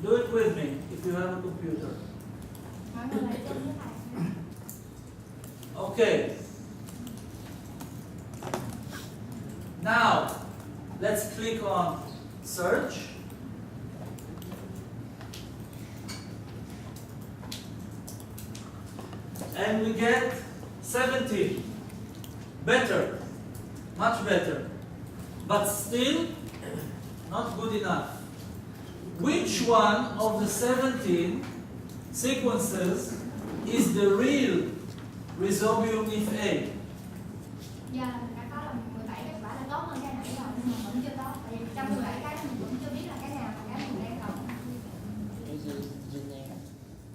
Do it with me if you have a computer. Mọi người lại chung với thầy. Okay. Now, let's click on search. And we get 70. Better. Much better. But still, not good enough. Which one of the 17 sequences is the real rhizobium if A? Giờ là mình đã có là 17 kết quả là tốt hơn cái nãy rồi, nhưng mà vẫn chưa có. Tại vì trong 17 cái mình vẫn chưa biết là cái nào là cái mình đang cần.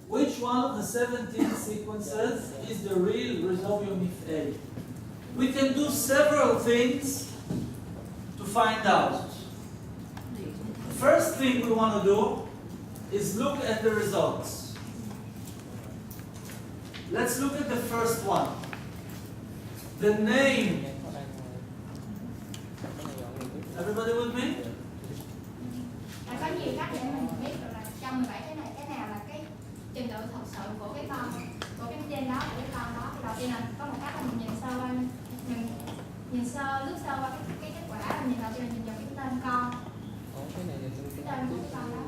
Which one of the 17 sequences is the real rhizobium if A? We can do several things to find out. The first thing we want to do is look at the results. Let's look at the first one. The name. Everybody with me? Là có nhiều cách để mình biết được là trong 17 cái này cái nào là cái trình độ thật sự của cái con, của cái gen đó, của cái con đó. Thì đầu tiên là có một cách là mình nhìn sơ qua, mình nhìn sơ, lướt sơ qua cái kết quả, mình nhìn đầu tiên là nhìn vào cái tên con, cái tên của cái con đó.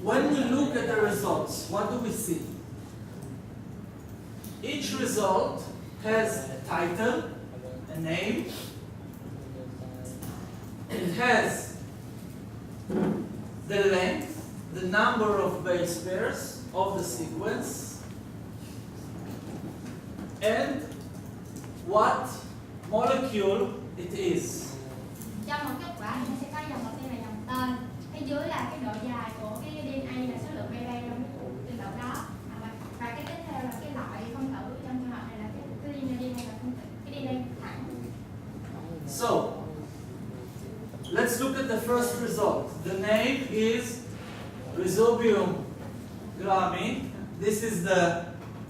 When we look at the results, what do we see? Each result has a title, a name. It has the length, the number of base pairs of the sequence, and what molecule it is. Trong một kết quả thì nó sẽ có dòng đầu tiên là dòng tên, phía dưới là cái độ dài của cái DNA là số lượng BB trong cái trình độ đó, và cái tiếp theo là cái loại phân tử, trong trường hợp này là cái DNA là phân tử, cái DNA thẳng. So, let's look at the first result. The name is Rhizobium grami. This is the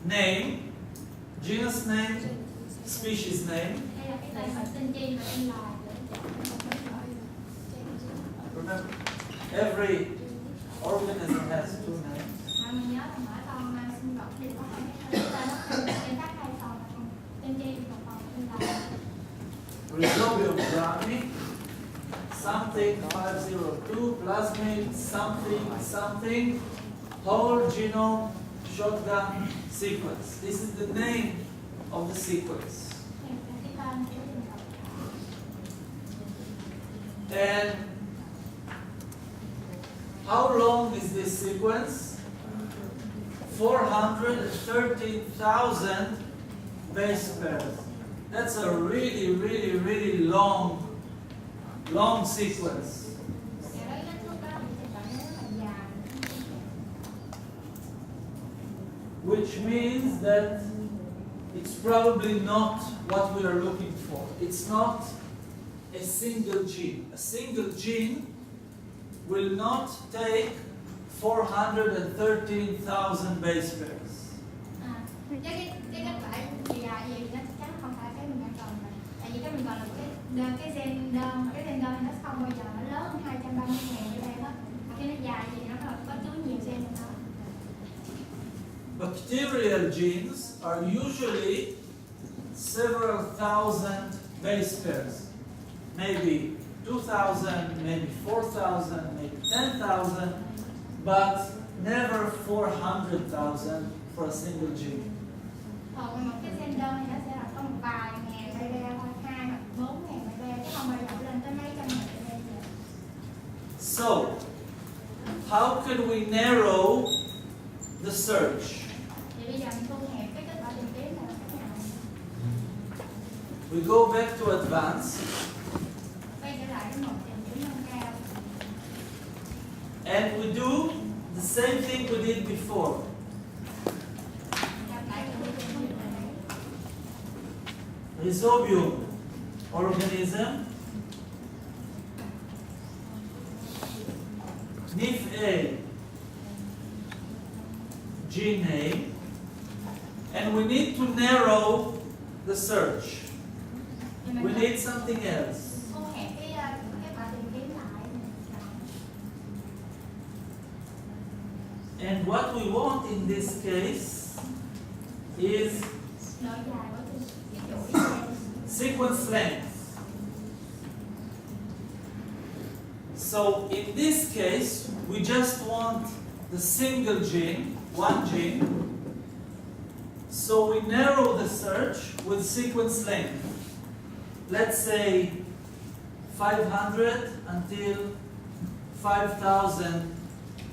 name, genus name, species name. Đây là cái tên và tên chi và tên loài. Remember, every organism has two names. Mà mình nhớ là mỗi con sinh vật thì có hai cái tên đó, tên khác hai phần, tên chi và phần tên loài. Rhizobium grami, something 502, plasmid, something, whole genome shotgun sequence. This is the name of the sequence. And how long is this sequence? 413,000 base pairs. That's a really long sequence. Which means that it's probably not what we are looking for. It's not a single gene. A single gene will not take 413,000 base pairs. Cái kết quả gì là gì nó chắc chắn không phải cái mình đang cần rồi. Tại vì cái mình cần là cái gen đơn, cái gen đơn nó không bao giờ nó lớn hơn 230.000 như đây hết. Mà khi nó dài thì nó có chứa nhiều gen hơn đó. Bacterial genes are usually several thousand base pairs. Maybe 2,000, maybe 4,000, maybe 10,000, but never 400,000 for a single gene. Còn một cái gen đơn thì nó sẽ là có một vài ngàn BB thôi, 2 hoặc 4.000 BB, chứ không bao giờ lên tới mấy trăm ngàn BB. So, how can we narrow the search? Thì bây giờ mình thu hẹp cái kết quả tìm kiếm là cách nào? We go back to advanced. Quay trở lại cái mục tìm kiếm nâng cao. And we do the same thing we did before. Rhizobium organism, NIF A, gene name, and we need to narrow the search. We need something else. Thu hẹp cái kết quả tìm kiếm lại. And what we want in this case is độ dài của cái chuỗi gen. sequence length. So in this case, we just want the single gene, one gene. So we narrow the search with sequence length. Let's say 500 until 5,000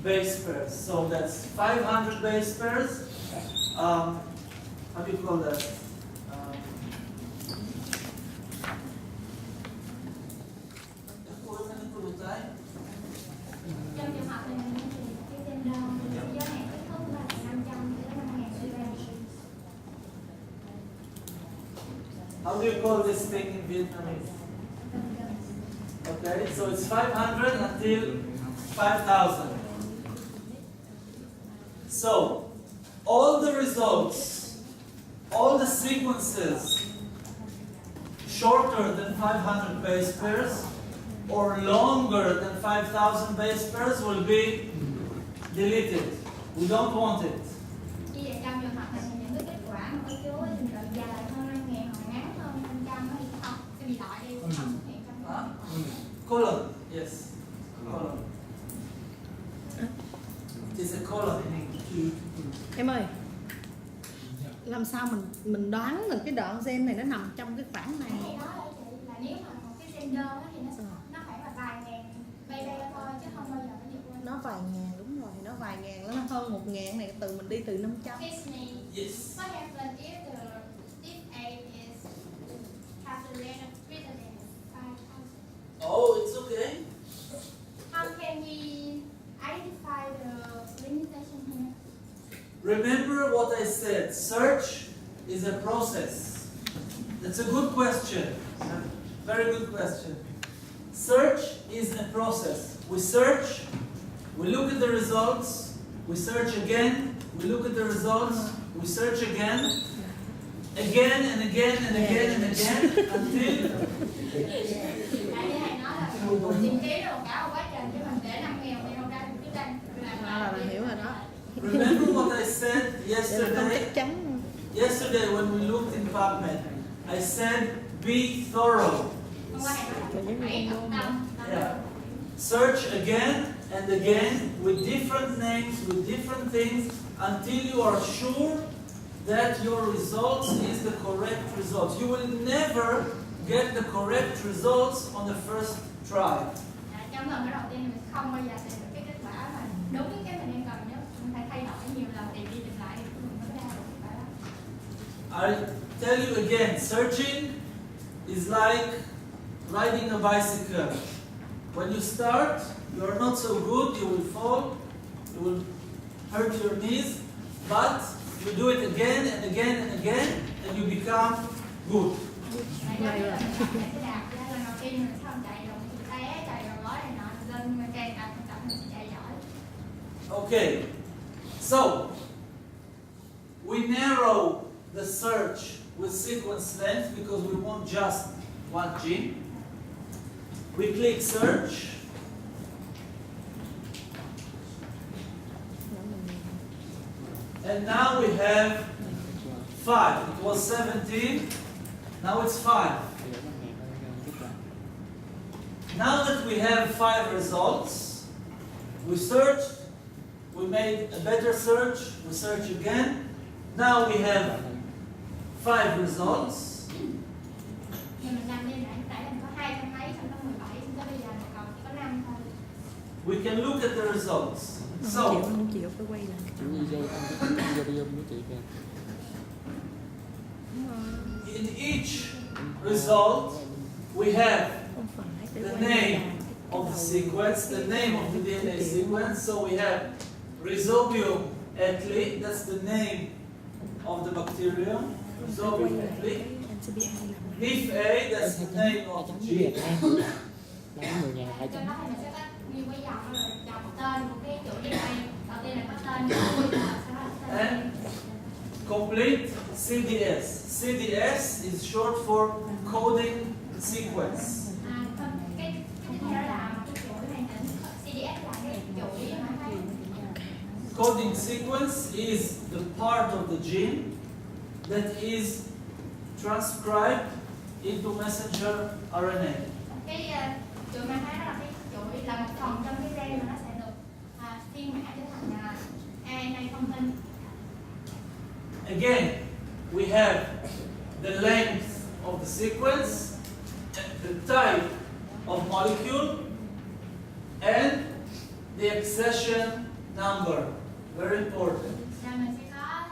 base pairs. So that's 500 base pairs. How do you call that? Trong trường hợp này mình thì cái gen đơn giới hạn kết thúc là 500 tới 5.000 sequence. How do you call this thing in Vietnamese? Okay, so it's 500 until 5,000. So, all the results, all the sequences shorter than 500 base pairs or longer than 5,000 base pairs will be deleted. We don't want it. Như vậy trong trường hợp này thì những cái kết quả mà có chứa trình độ dài hơn 5.000 hoặc ngắn hơn 500 thì không sẽ bị loại đi, không xuất hiện trong cái Colon, yes. Colon. It is a colon in English. Em ơi, làm sao mình đoán được cái đoạn gen này nó nằm trong cái khoảng Cái này? đó là chị là nếu mà một cái gen đơn á thì nó phải là vài ngàn bay thôi chứ không bao giờ nó vượt qua. Nó vài ngàn, đúng rồi, nó vài ngàn, nó hơn 1.000 này, từ mình đi từ 500. Excuse me. Yes. What happens if A is has a range of greater than 5,000? Oh, it's okay. How can we identify the limitation here? Remember what I said, search is a process. That's a good question. Very good question. Search is a process. We search, we look at the results, we search again, we look at the results, we search again and again and again and again until Tại như thầy nói là tìm kiếm rồi cả một quá trình chứ mình để 5.000 thì không ra được cái tranh À, là hiểu rồi đó. remember what I said Vậy là không yesterday? chắc chắn. Yesterday when we looked in PubMed, I said be thorough. hôm qua thầy nói là hãy tận tâm. Yeah. Search again and again with different names, with different things until you are sure that your results is the correct results. You will never get the correct results on the first try. Trong lần cái đầu tiên mình không bao giờ tìm được cái kết quả mà đúng cái mình đang cần nhất. Mình phải thay đổi nhiều lần tìm đi tìm lại thì mình mới ra được kết quả đó. I tell you again, searching is like riding a bicycle. When you start, you are not so good, you will fall, you will hurt your knees, but you do it again and again and again, and you become good. Tại giống như là mình tập cái đạp ra lần đầu tiên mình không chạy rồi mình té chạy rồi gói này nọ lên mình càng tập mình sẽ chạy giỏi. Okay, so we narrow the search with sequence length because we want just one gene. We click search. And now we have 5. It was 17. Now it's 5. Now that we have 5 results, we searched, we made a better search, we search again. Now we have 5 results. Thì mình làm như nãy là mình có 2 trong mấy, xong có 17, xong tới bây giờ mình còn chỉ có 5 thôi. We can look at the results. So, Không chịu phải quay lại. in each result, we have Không phải để the quay name lại. of the sequence, the name of the DNA sequence. So we have Rhizobium ethli, that's the name of the bacterium. Rhizobium ethli. If A, that's the name of the gene. Cho nó thì mình sẽ có nhiều cái dòng rồi dòng tên của cái chuỗi DNA. Đầu tiên là có tên, sau đó là tên. And complete CDS. CDS is short for coding sequence. Cái tiếp theo là một cái chuỗi này nữa. CDS là cái chuỗi mà hay coding sequence is the part of the gene that is transcribed into messenger RNA. Cái chuỗi mã hóa đó là cái chuỗi là một phần trong cái gen mà nó sẽ được phiên mã trở thành RNA thông tin. Again, we have the length of the sequence, the type of molecule, and the accession number. Very important. Rồi mình sẽ có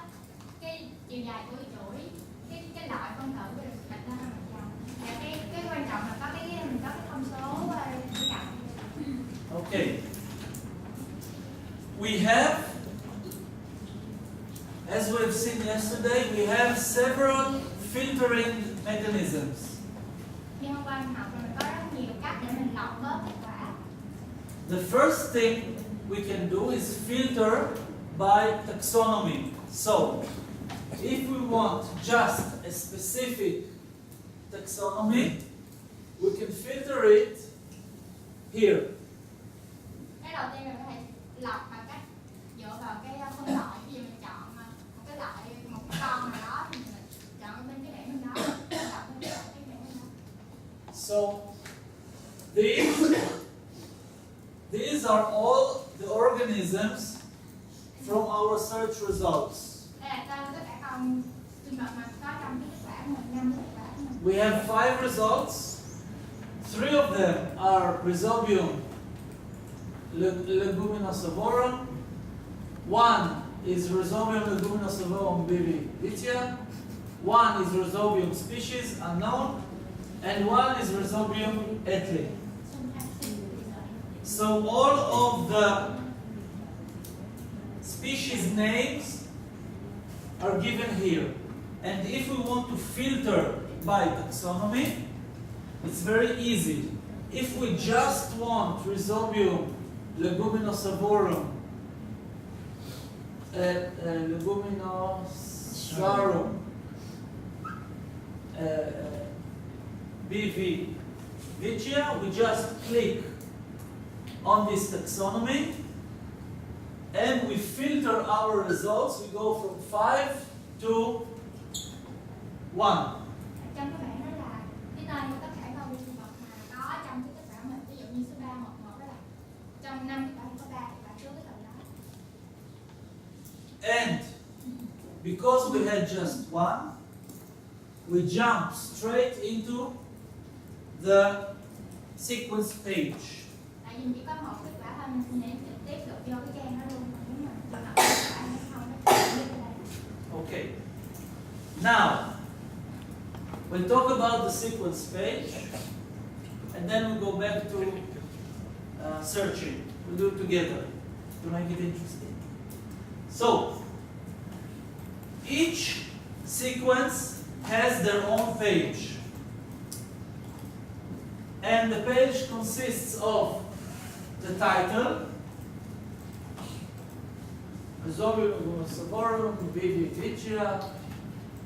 cái chiều dài của chuỗi, cái loại phân tử được đặt ra bằng dòng. Và cái quan trọng là có mình có cái thông số chỉ cộng. Okay. We have, as we've seen yesterday, we have several filtering mechanisms. Như hôm qua mình học rồi mình có rất nhiều cách để mình lọc bớt kết quả. The first thing we can do is filter by taxonomy. So, if we want just a specific taxonomy, we can filter it here. Cái đầu tiên mình có thể lọc bằng cách dựa vào cái phân loại. Ví dụ mình chọn một cái loại, một cái con nào đó thì mình chọn bên cái bảng bên đó, lọc bên cái bảng bên đó. So, these are all the organisms from our search results. Đây là tên tất cả con sinh vật mà có trong cái kết quả mình, 5 kết quả của mình. We have 5 results. 3 of them are Rhizobium leguminosavorum. 1 is Rhizobium leguminosavorum vitia. 1 is Rhizobium species unknown, and 1 is Rhizobium etli. So all of the species names are given here. And if we want to filter by taxonomy, it's very easy. If we just want Rhizobium leguminosavorum, leguminosarum, BV vitia, we just click on this taxonomy and we filter our results. We go from 5 to 1. Trong cái bảng đó là cái tên của tất cả con vi sinh vật mà có trong cái kết quả mình. Ví dụ như số 3, 1, 1 đó là trong 5 kết quả thì có 3 thì bạn số cái từ đó. And because we had just 1, we jump straight into the sequence page. Tại vì chỉ có một kết quả thôi mình sẽ trực tiếp được vô cái trang đó luôn. Còn nếu mà chọn kết quả hay không nó sẽ như thế này. Okay. Now, we'll talk about the sequence page, and then we'll go back to searching. We'll do it together to make it interesting. So, each sequence has their own page. And the page consists of the title, Rhizobium leguminosavorum, BV vitia,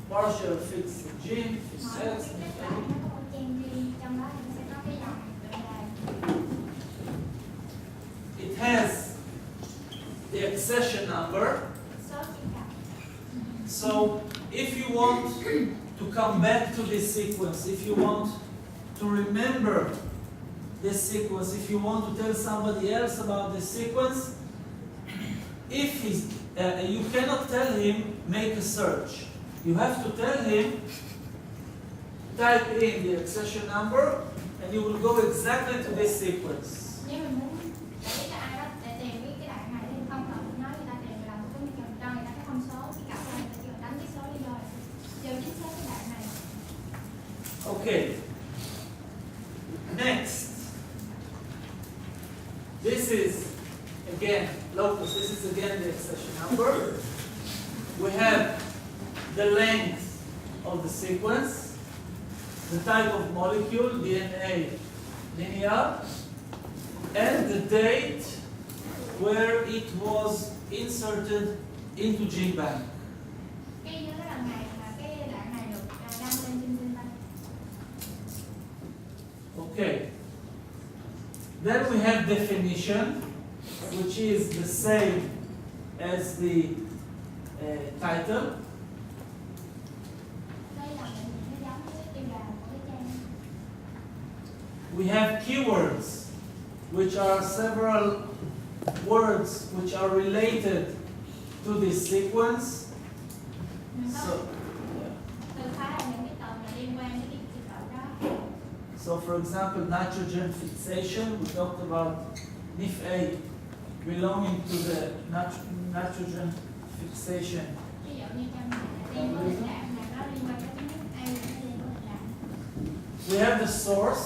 partial fixed gene, fixed Mỗi cells, cái kết quả nó có một trang riêng, trong đó thì nó sẽ có cái dòng tựa đề. It has the accession number. Số chỉ cần. So if you want to come back to this sequence, if you want to remember this sequence, if you want to tell somebody else about this sequence, if you cannot tell him make a search. You have to tell him type in the accession number and you will go exactly to this sequence. Nếu mình muốn để ý cho ai đó để tìm cái đoạn này thì không cần nói người ta tìm làm một cái cần cho người ta cái thông số cái cặp này thì chỉ đánh cái số đi rồi vô chính xác cái đoạn này. Okay. Next. This is again locus. This is again the accession number. We have the length of the sequence, the type of molecule, DNA linear, and the date where it was inserted into gene bank. Cái nhớ là ngày mà cái đoạn này được đăng lên trên gene bank. Okay. Then we have definition, which is the same as the title. Đây là những cái giống cái tiêu đề của cái trang. We have keywords, which are several words which are related to this sequence. So, Từ khóa là những cái từ mà liên quan đến cái trình tự đó. so for example, nitrogen fixation, we talked about NIF-A belonging to the nitrogen fixation. Ví dụ như trong này là liên quan đến đạm, là nó liên quan đến cái nước A, nó liên quan đến đạm. We have the source,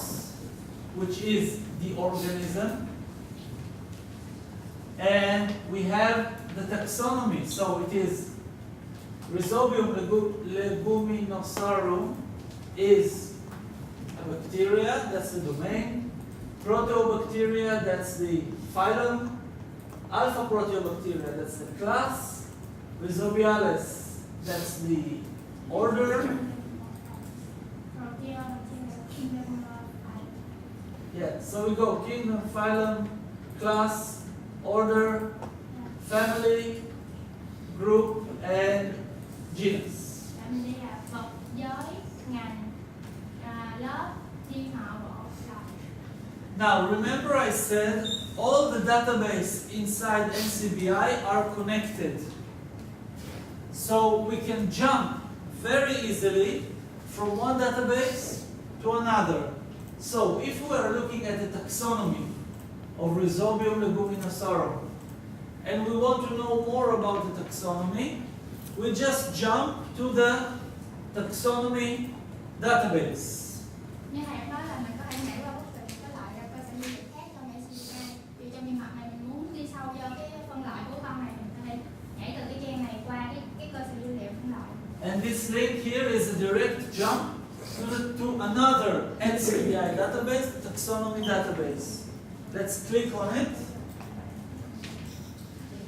which is the organism, and we have the taxonomy. So it is Rhizobium leguminosarum is a bacteria, that's the domain. Proteobacteria, that's the phylum. Alpha proteobacteria, that's the class. Rhizobiales, that's the order. Yeah, so we go kingdom, phylum, class, order, family, group, and genus. Mình đi là vật, giới, ngành, lớp, thiên họ, bộ, loài. Now, remember I said all the database inside NCBI are connected. So we can jump very easily from one database to another. So if we are looking at the taxonomy of Rhizobium leguminosarum, and we want to know more about the taxonomy, we just jump to the taxonomy database. Như thầy nói là mình có thể nhảy qua bất kỳ cái loại cơ sở dữ liệu khác trong SCI. Vì trong trường hợp này mình muốn đi sâu vô cái phân loại của con này, mình có thể nhảy từ cái trang này qua cái cơ sở dữ liệu phân loại. And this link here is a direct jump to another NCBI database, taxonomy database. Let's click on it.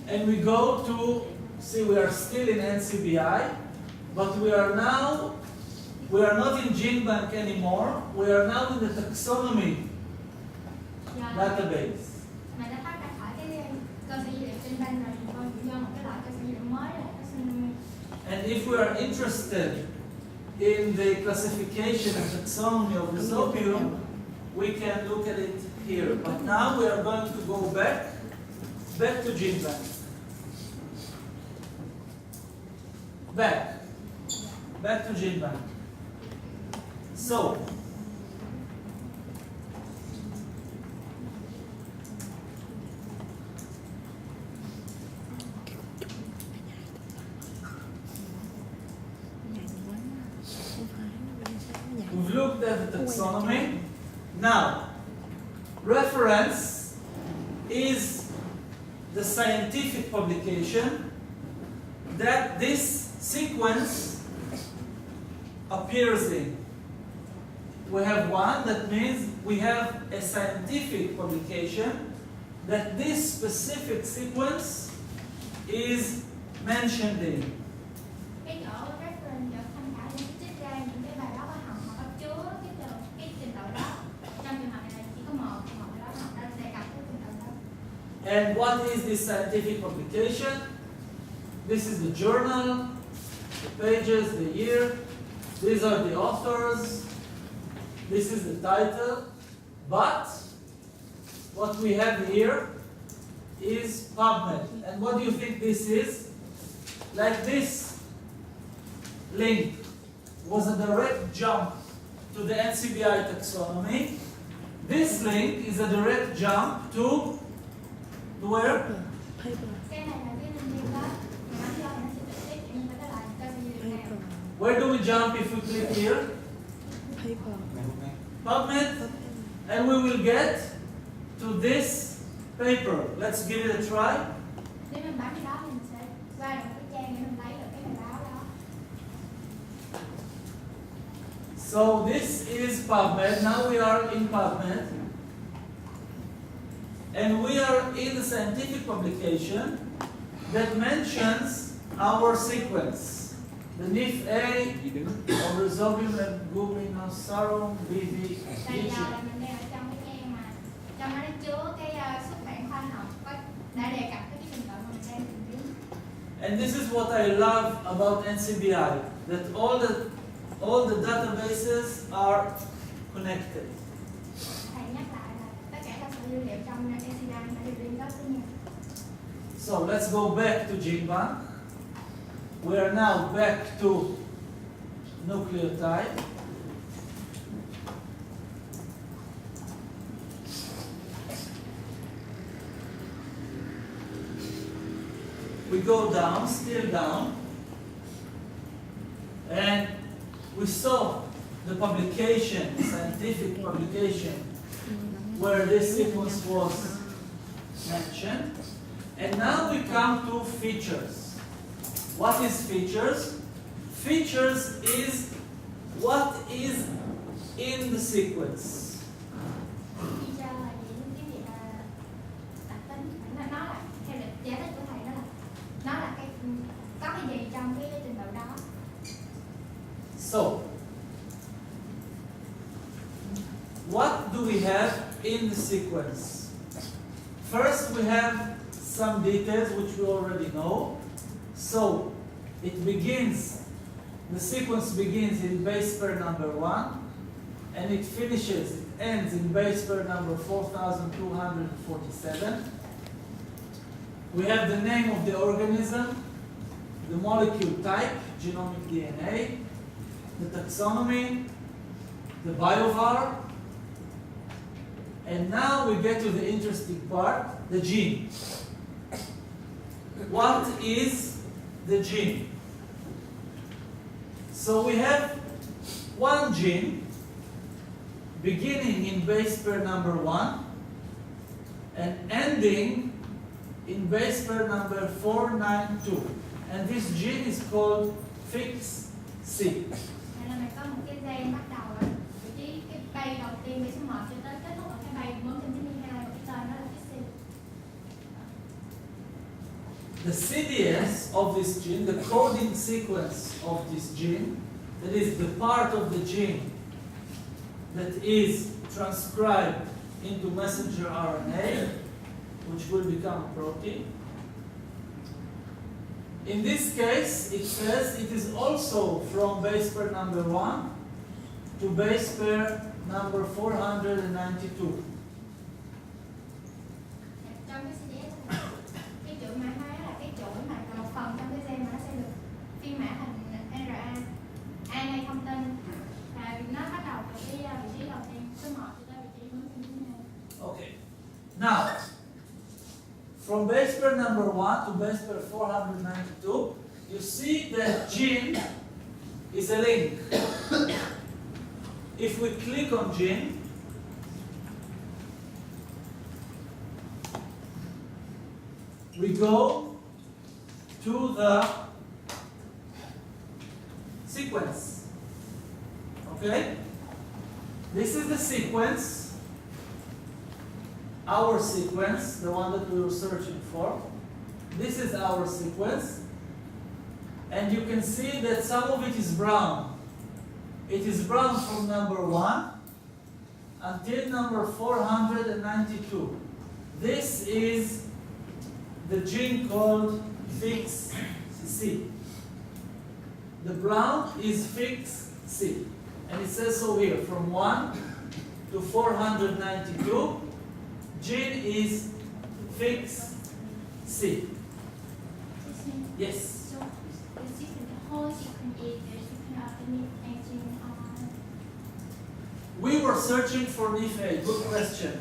And we go to, see, we are still in NCBI, but we are not in GenBank anymore. We are now in the taxonomy database. Mình đã thoát ra khỏi cái cơ sở dữ liệu trên bên rồi, mình coi vô một cái loại cơ sở dữ liệu mới là taxonomy. And if we are interested in the classification and taxonomy of Rhizobium, we can look at it here. But now we are going to go back to GenBank. Back to GenBank. So, we've looked at the taxonomy. Now, reference is the scientific publication that this sequence appears in. We have one, that means we have a scientific publication that this specific sequence is mentioned in. Cái chỗ reference chỗ tham khảo để trích ra những cái bài báo khoa học mà có chứa cái trình tự đó. Trong trường hợp này là chỉ có một bài báo khoa học đã đề cập cái trình tự đó. And what is this scientific publication? This is the journal, the pages, the year. These are the authors. This is the title. But what we have here is PubMed. And what do you think this is? Like this link was a direct jump to the NCBI taxonomy. This link is a direct jump to where? Paper. Cái này là cái link đó. Mà nó do nó sẽ trực tiếp những cái loại cơ sở dữ liệu nào. Where do we jump if we click here? Paper. PubMed. And we will get to this paper. Let's give it a try. Nếu mình bấm cái đó mình sẽ qua được cái trang để mình lấy được cái bài báo đó. So this is PubMed. Now we are in PubMed. And we are in the scientific publication that mentions our sequence. The NIF-A of Rhizobium leguminosarum Bây BV. giờ là mình đang ở trong cái trang mà trong đó nó chứa cái xuất bản khoa học có đã đề cập tới cái trình tự mà mình đang tìm kiếm. And this is what I love about NCBI, that all the databases are connected. Thầy nhắc lại là tất cả các số dữ liệu trong NCBI phải được liên kết với nhau. So let's go back to GenBank. We are now back to nucleotide. We go down, still down, and we saw the publication, scientific publication, where this sequence was mentioned. And now we come to features. What is features? Features is what is in the sequence. Feature là những cái gì là đặc tính, nó là theo định giải thích của thầy nó là cái có cái gì trong cái trình độ đó. So, what do we have in the sequence? First, we have some details which we already know. So, it begins, the sequence begins in base pair number 1, and it finishes, it ends in base pair number 4247. We have the name of the organism, the molecule type, genomic DNA, the taxonomy, the biovar, and now we get to the interesting part, the gene. What is the gene? So we have one gene beginning in base pair number 1 and ending in base pair number 492. And this gene is called Ahtphcm. Nên là mình có một cái gen bắt đầu ở vị trí cái bay đầu tiên bay số 1 cho tới kết thúc ở cái bay 492 và cái tên đó là Ahtphcm. The CDS of this gene, the coding sequence of this gene, that is the part of the gene that is transcribed into messenger RNA, which will become a protein. In this case, it says it is also from base pair number 1 to base pair number 492. Trong cái CDS này, cái chuỗi mã hóa là cái chuỗi mà là một phần trong cái gen mà nó sẽ được phiên mã thành RNA. RNA thông tin và nó bắt đầu từ cái vị trí đầu tiên số 1 cho tới vị trí 492. Okay. Now, from base pair number 1 to base pair 492, you see that gene is a link. If we click on gene, we go to the sequence. Okay? This is the sequence, our sequence, the one that we were searching for. This is our sequence. And you can see that some of it is brown. It is brown from number 1 until number 492. This is the gene called Ahtphcm. The brown is Ahtphcm. And it says so here, from 1 to 492, gene is Ahtphcm. Yes. So the whole sequence is the sequence of the NIF We were searching for NIF-A. Good question.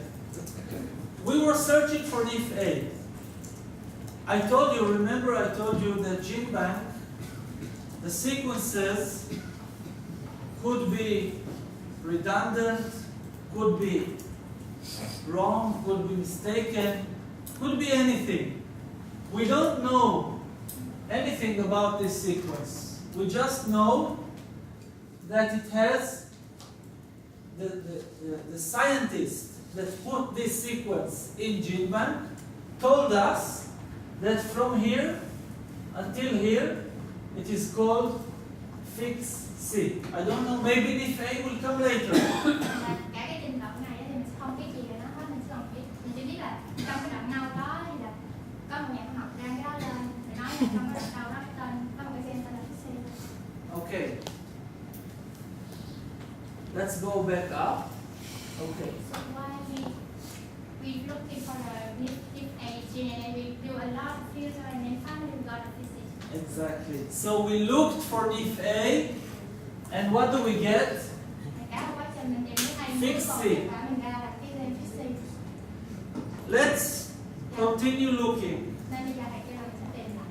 We were searching for NIF-A. I told you, remember I told you that GenBank, the sequences could be redundant, could be wrong, could be mistaken, could be anything. We don't know anything about this sequence. We just know that it has the scientist that put this sequence in GenBank told us that from here until here it is called Ahtphcm. I don't know, maybe NIF-A will come later. Cả cái trình độ này thì mình sẽ không biết gì về nó hết, mình chỉ biết là trong cái đoạn nâu đó thì là có một nhà khoa học ra cái đó lên rồi nói Trong cái đầu nó tên có một cái gen tên là Fixie. Okay. Let's go back up. Okay. So why we looking for the if a gene, we do a lot of filter and then finally we got a Fixie. Exactly. So we looked for if A, and what do we get? Cả một quá trình mình tìm cái này Fixie. và mình ra là cái gen Fixie. Let's continue looking. Nên bây giờ thầy kêu là mình sẽ tìm lại.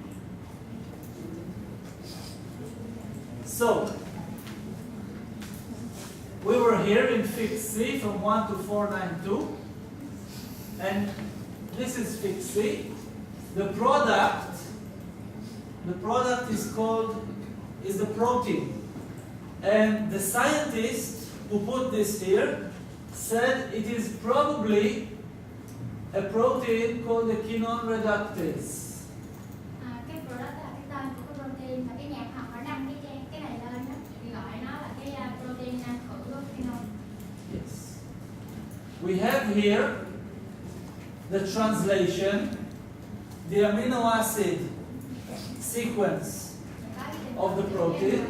So, we were here in fix C from 1 to 492, and this is fix C. The product is the protein, and the scientist who put this here said it is probably a protein called the quinone reductase. Cái product là cái tên của cái protein và cái nhà học nó đăng cái này lên đó thì gọi nó là cái protein năng khử của quinone. Yes. We have here the translation, the amino acid sequence of the protein.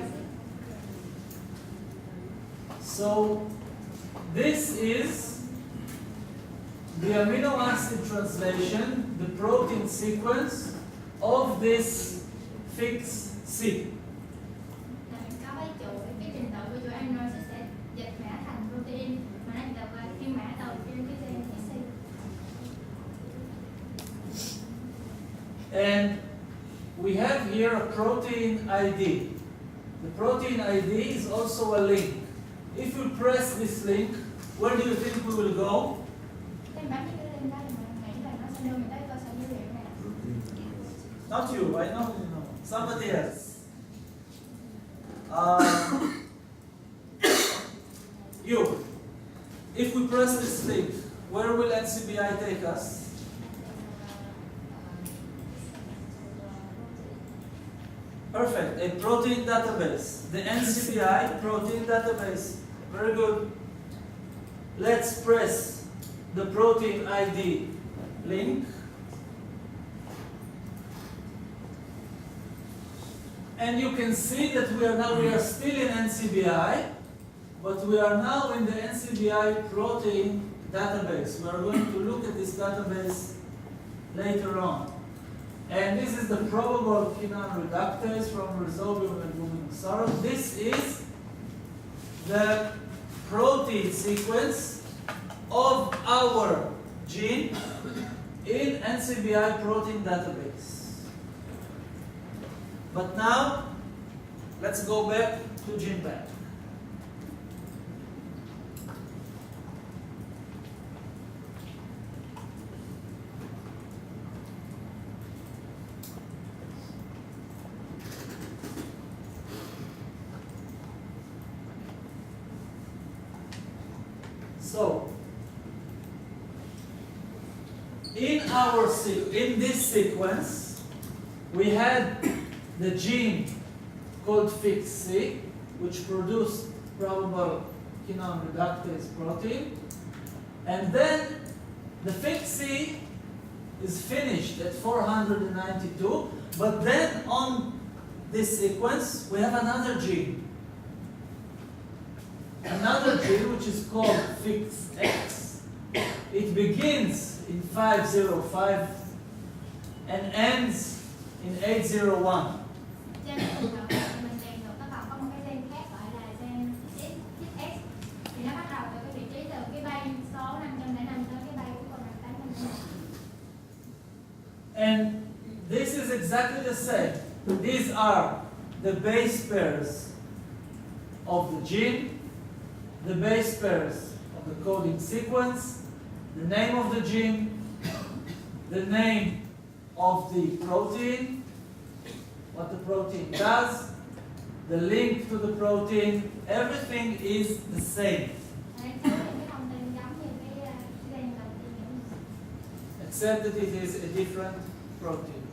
So this is the amino acid translation, the protein sequence of this fix C. Có cái trình tự của chuỗi amino acid sẽ dịch mã thành protein mà nó được phiên mã đầu tiên cái gen Fixie. And we have here a protein ID. The protein ID is also a link. If we press this link, where do you think we will go? Cái bấm cái link đó thì mình nghĩ là nó sẽ đưa mình tới cơ sở dữ liệu này. Not you, I know you know. Somebody else. You. If we press this link, where will NCBI take us? Perfect, a protein database. The NCBI protein database. Very good. Let's press the protein ID link. And you can see that we are still in NCBI, but we are now in the NCBI protein database. We are going to look at this database later on. And this is the probable quinone reductase from Rhizobium and Luminosaurus. This is the protein sequence of our gene in NCBI protein database. But now, let's go back to GenBank. So, in this sequence, we had the gene called fix C, which produced probable quinone reductase protein, and then the fix C is finished at 492, but then on this sequence we have another gene which is called fix X. It begins in 505 and ends in 801. Trên trường hợp mình tìm được nó còn có một cái gen khác gọi là gen X thì nó bắt đầu từ cái vị trí từ cái bay số 505 tới cái bay của con 805. And this is exactly the same. These are the base pairs of the gene, the base pairs of the coding sequence, the name of the gene, the name of the protein, what the protein does, the link to the protein, everything is the same. Except that it is a different protein.